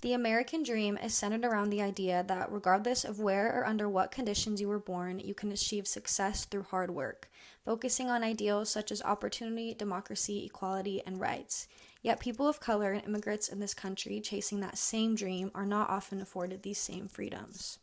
The American dream is centered around the idea that regardless of where or under what conditions you were born, you can achieve success through hard work, focusing on ideals such as opportunity, democracy, equality, and rights. Yet people of color and immigrants in this country chasing that same dream are not often afforded these same freedoms.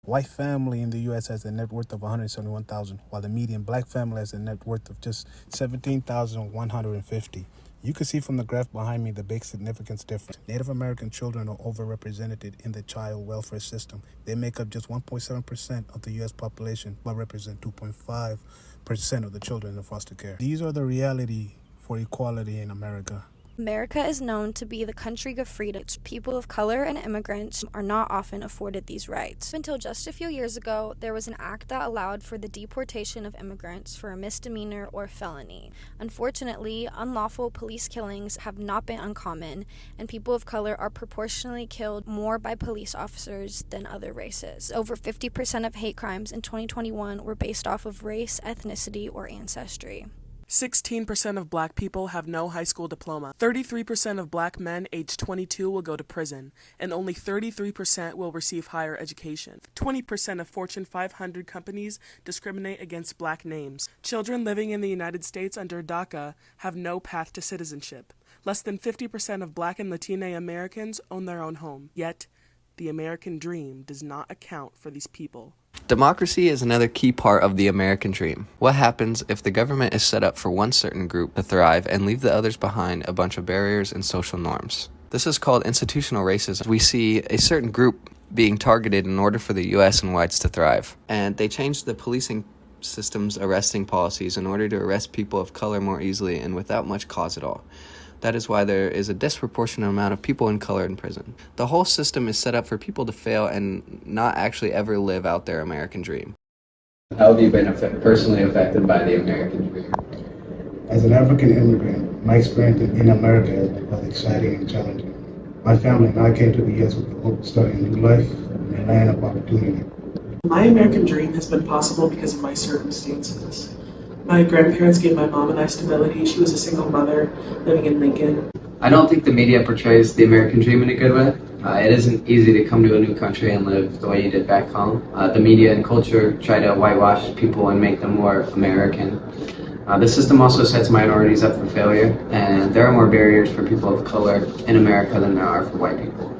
White family in the U.S. has a net worth of $171,000, while the median black family has a net worth of just $17,150. You can see from the graph behind me the big significance difference. Native American children are overrepresented in the child welfare system. They make up just 1.7% of the U.S. population, but represent 2.5% of the children in foster care. These are the reality for equality in America. America is known to be the country of freedom. People of color and immigrants are not often afforded these rights. Until just a few years ago, there was an act that allowed for the deportation of immigrants for a misdemeanor or felony. Unfortunately, unlawful police killings have not been uncommon, and people of color are proportionally killed more by police officers than other races. Over 50% of hate crimes in 2021 were based off of race, ethnicity, or ancestry. 16% of black people have no high school diploma. 33% of black men aged 22 will go to prison, and only 33% will receive higher education. 20% of Fortune 500 companies discriminate against black names. Children living in the United States under DACA have no path to citizenship. Less than 50% of black and Latina Americans own their own home. Yet, the American dream does not account for these people. Democracy is another key part of the American dream. What happens if the government is set up for one certain group to thrive and leave the others behind a bunch of barriers and social norms? This is called institutional racism. We see a certain group being targeted in order for the U.S. and whites to thrive. And they changed the policing system's arresting policies in order to arrest people of color more easily and without much cause at all. That is why there is a disproportionate amount of people in color in prison. The whole system is set up for people to fail and not actually ever live out their American dream. How have you been personally affected by the American dream? As an African immigrant, my experience in America was exciting and challenging. My family and I came to the U.S. with the hope of starting a new life in a land of opportunity. My American dream has been possible because of my circumstances. My grandparents gave my mom a nice stability. She was a single mother living in Lincoln. I don't think the media portrays the American dream in a good way. It isn't easy to come to a new country and live the way you did back home. The media and culture try to whitewash people and make them more American. The system also sets minorities up for failure, and there are more barriers for people of color in America than there are for white people.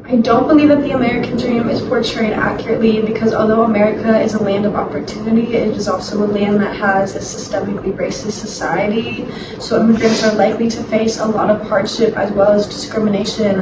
I don't believe that the American dream is portrayed accurately because although America is a land of opportunity, it is also a land that has a systemically racist society. So immigrants are likely to face a lot of hardship as well as discrimination.